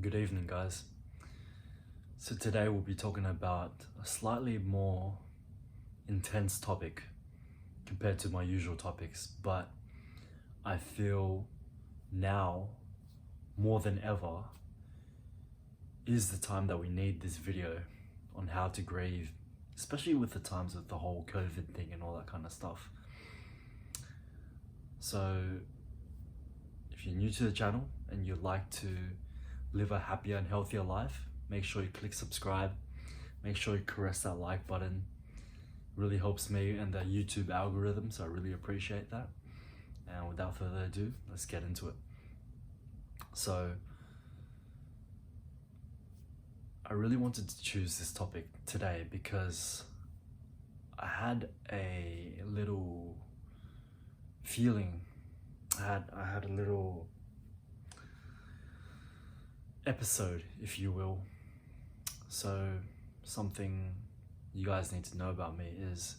Good evening, guys. So today we'll be talking about a slightly more intense topic compared to my usual topics, but I feel now more than ever is the time that we need this video on how to grieve, especially with the times of the whole COVID thing and all that kind of stuff. So if you're new to the channel and you'd like to live a happier and healthier life, make sure you click subscribe, make sure you caress that like button. It really helps me and the YouTube algorithm, so I really appreciate that. And without further ado, let's get into it. So I really wanted to choose this topic today because I had a little feeling, I had a little episode, if you will. So something you guys need to know about me is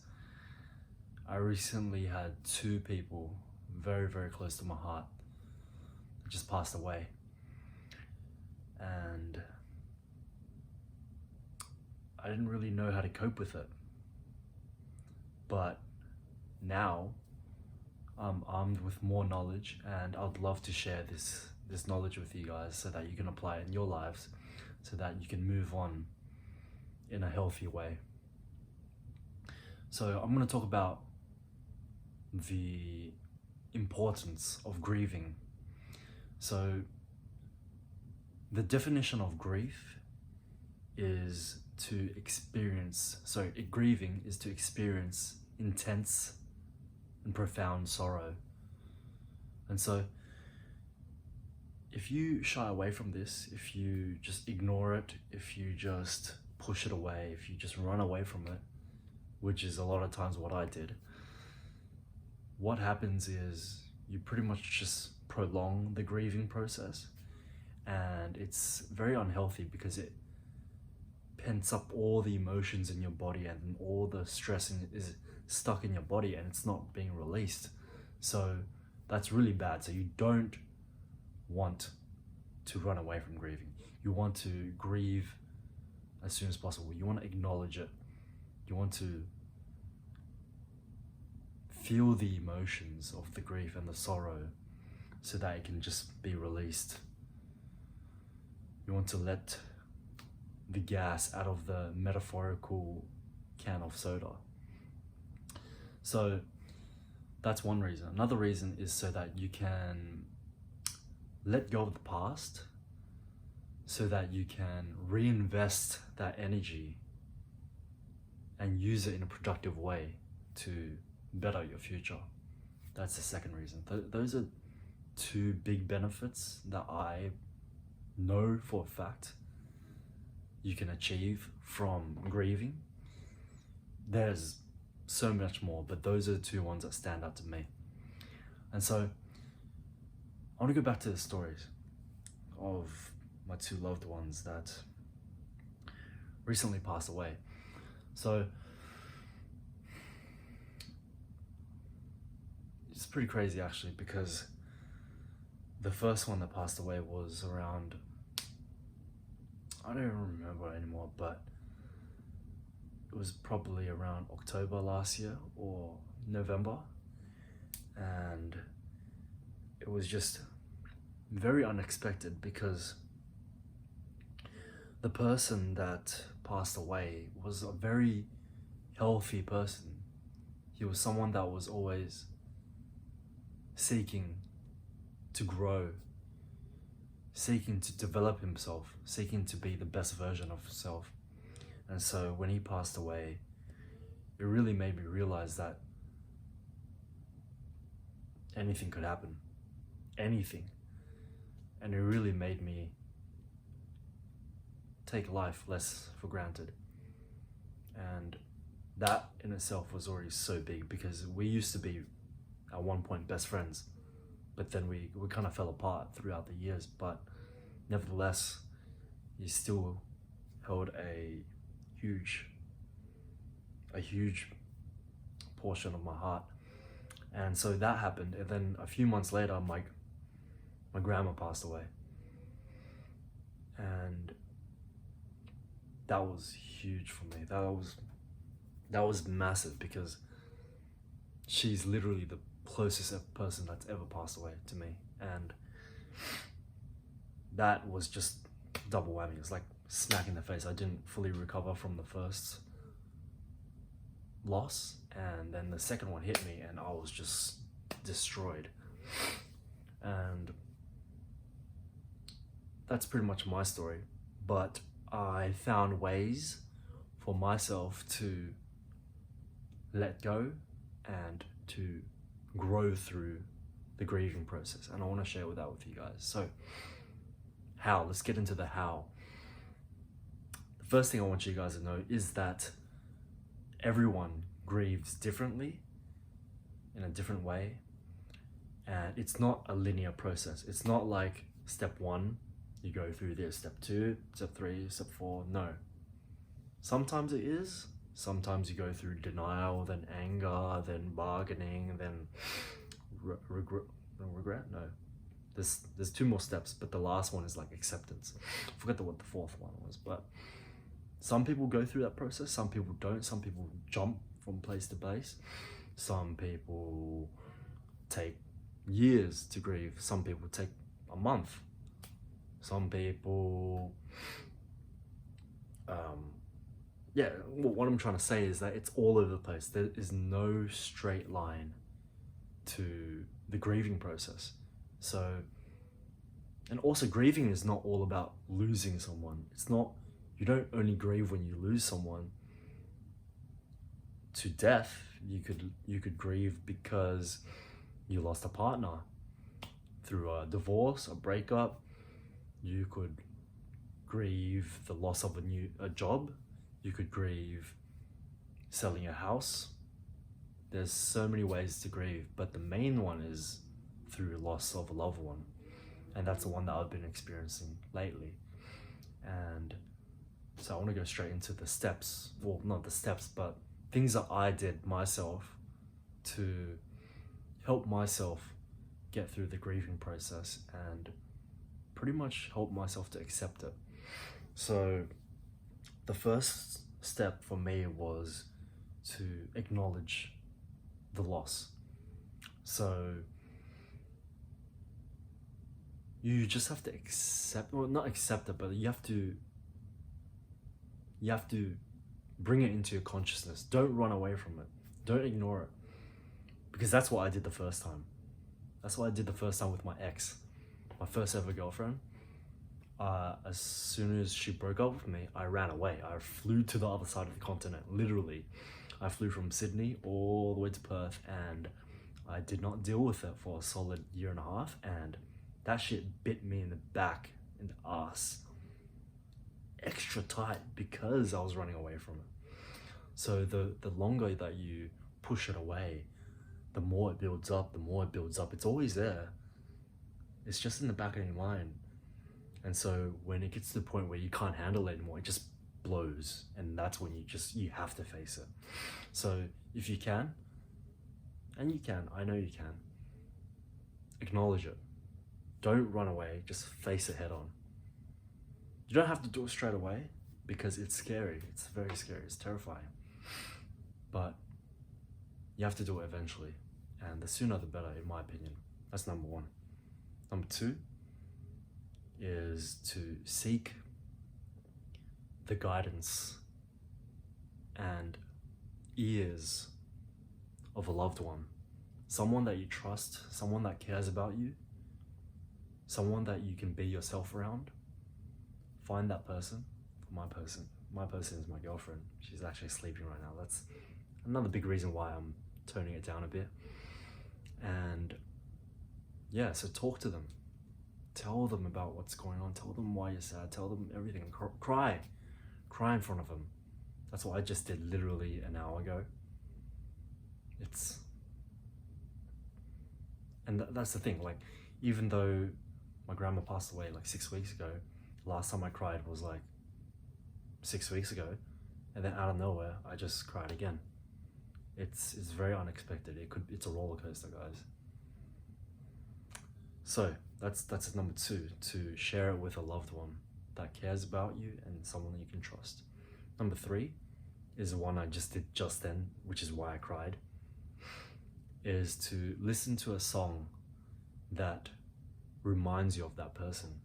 I recently had two people very, very close to my heart that just passed away. And I didn't really know how to cope with it. But now I'm armed with more knowledge, and I'd love to share this knowledge with you guys so that you can apply it in your lives, so that you can move on in a healthy way. So I'm going to talk about the importance of grieving. So the definition of grief is to experience, grieving is to experience intense and profound sorrow. And so if you shy away from this, if you just ignore it, if you just push it away, if you just run away from it, which is a lot of times what I did, what happens is you pretty much just prolong the grieving process, and it's very unhealthy because it pents up all the emotions in your body, and all the stress is stuck in your body and it's not being released. So that's really bad. So you don't want to run away from grieving. You want to grieve as soon as possible. You want to acknowledge it. You want to feel the emotions of the grief and the sorrow so that it can just be released. You want to let the gas out of the metaphorical can of soda. So that's one reason. Another reason is so that you can let go of the past, so that you can reinvest that energy and use it in a productive way to better your future. That's the second reason. Those are two big benefits that I know for a fact you can achieve from grieving. There's so much more, but those are the two ones that stand out to me. And so I want to go back to the stories of my two loved ones that recently passed away. So it's pretty crazy actually, because the first one that passed away was around, I don't even remember anymore, but it was probably around October last year or November. And it was just very unexpected because the person that passed away was a very healthy person. He was someone that was always seeking to grow, seeking to develop himself, seeking to be the best version of himself. And so when he passed away, it really made me realize that anything could happen. Anything. And it really made me take life less for granted. And that in itself was already so big, because we used to be at one point best friends, but then we kind of fell apart throughout the years. But nevertheless, he still held a huge portion of my heart. And so that happened, and then a few months later my grandma passed away. that was huge for me. That was massive, because she's literally the closest person that's ever passed away to me, and that was just double whammy. It was like smack in the face. I didn't fully recover from the first loss, and then the second one hit me and I was just destroyed. And that's pretty much my story, but I found ways for myself to let go and to grow through the grieving process, and I want to share that with you guys. So how? Let's get into the how. The first thing I want you guys to know is that everyone grieves differently, in a different way, and it's not a linear process. It's not like step 1, you go through this, step 2, step 3, step 4. No. Sometimes it is. Sometimes you go through denial, then anger, then bargaining, then regret? No. There's 2 more steps, but the last one is like acceptance. I forgot what the 4th one was, but some people go through that process, some people don't. Some people jump from place to place. Some people take years to grieve. Some people take a month. Some people, what I'm trying to say is that it's all over the place. There is no straight line to the grieving process. So, and also grieving is not all about losing someone. It's not, you don't only grieve when you lose someone to death. You could grieve because you lost a partner through a divorce, a breakup. You could grieve the loss of a job. You could grieve selling a house. There's so many ways to grieve, but the main one is through loss of a loved one. And that's the one that I've been experiencing lately. And so I want to go straight into the steps. Well, not the steps, but things that I did myself to help myself get through the grieving process and pretty much help myself to accept it. So the first step for me was to acknowledge the loss. So you just have to accept, well, not accept it, but you have to bring it into your consciousness. Don't run away from it. Don't ignore it. Because that's what I did the first time. That's what I did the first time with my ex, my first ever girlfriend. As soon as she broke up with me, I ran away. I flew to the other side of the continent, literally. I flew from Sydney all the way to Perth, and I did not deal with it for a solid 1.5 years, and that shit bit me in the back, in the ass, extra tight, because I was running away from it. So the longer that you push it away, the more it builds up, the more it builds up. It's always there. It's just in the back of your mind. And so when it gets to the point where you can't handle it anymore, it just blows. And that's when you have to face it. So if you can, and you can, I know you can, acknowledge it. Don't run away, just face it head on. You don't have to do it straight away, because it's scary. It's very scary, it's terrifying. But you have to do it eventually. And the sooner the better, in my opinion. That's number 1. Number 2 is to seek the guidance and ears of a loved one. Someone that you trust, someone that cares about you, someone that you can be yourself around. Find that person. My person is my girlfriend. She's actually sleeping right now. That's another big reason why I'm toning it down a bit. And yeah, so talk to them. Tell them about what's going on. Tell them why you're sad. Tell them everything. Cry in front of them. That's what I just did literally an hour ago. That's the thing, like, even though my grandma passed away like 6 weeks ago, last time I cried was like 6 weeks ago, and then out of nowhere I just cried again. It's very unexpected. It's a roller coaster, guys. So that's number 2, to share it with a loved one that cares about you and someone that you can trust. Number 3 is the one I just did just then, which is why I cried, is to listen to a song that reminds you of that person.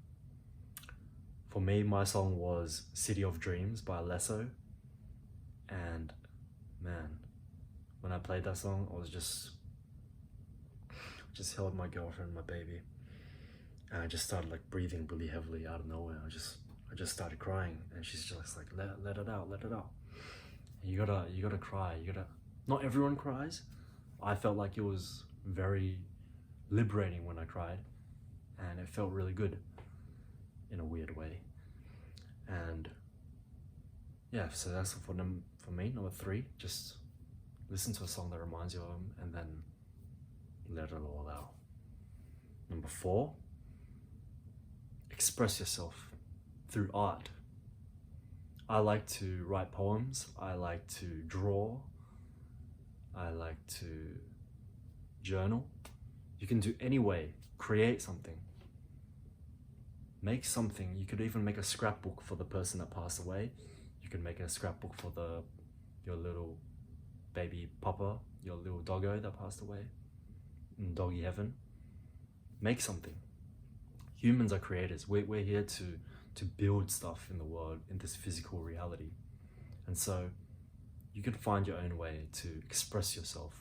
For me, my song was City of Dreams by Lesso, and man, when I played that song, I was just held my girlfriend, my baby, and I just started like breathing really heavily out of nowhere. I just started crying, and she's just like, let it out, let it out. And you gotta cry. Not everyone cries. I felt like it was very liberating when I cried, and it felt really good in a weird way. And yeah, so that's for me. Number 3, just listen to a song that reminds you of them, and then let it all out. Number 4, express yourself through art. I like to write poems, I like to draw, I like to journal. You can do any way, create something. Make something. You could even make a scrapbook for the person that passed away. You can make a scrapbook for your little baby papa, your little doggo that passed away in doggy heaven. Make something. Humans are creators. We're here to build stuff in the world, in this physical reality. And so you can find your own way to express yourself,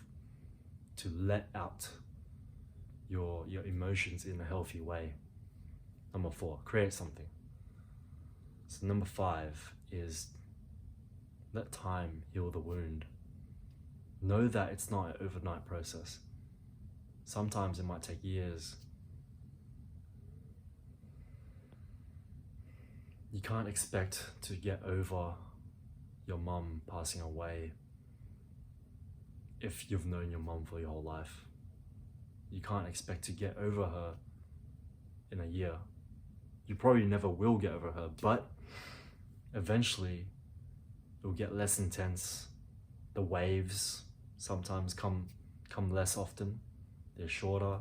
to let out your emotions in a healthy way. Number 4, create something. So number 5 is let time heal the wound. Know that it's not an overnight process. Sometimes it might take years. You can't expect to get over your mum passing away if you've known your mum for your whole life. You can't expect to get over her in a year. You probably never will get over her, but eventually it'll get less intense. The waves sometimes come less often. They're shorter.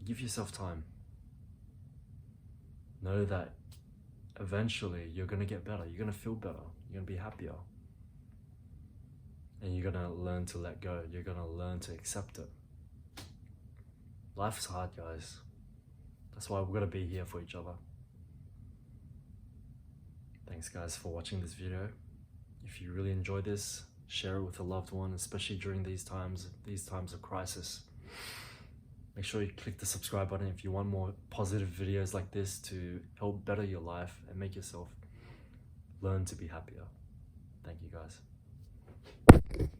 Give yourself time. Know that eventually you're gonna get better. You're gonna feel better. You're gonna be happier. And you're gonna learn to let go. You're gonna learn to accept it. Life is hard, guys. That's why we're gonna be here for each other. Thanks guys for watching this video. If you really enjoyed this, share it with a loved one, especially during these times of crisis. Make sure you click the subscribe button if you want more positive videos like this to help better your life and make yourself learn to be happier. Thank you guys.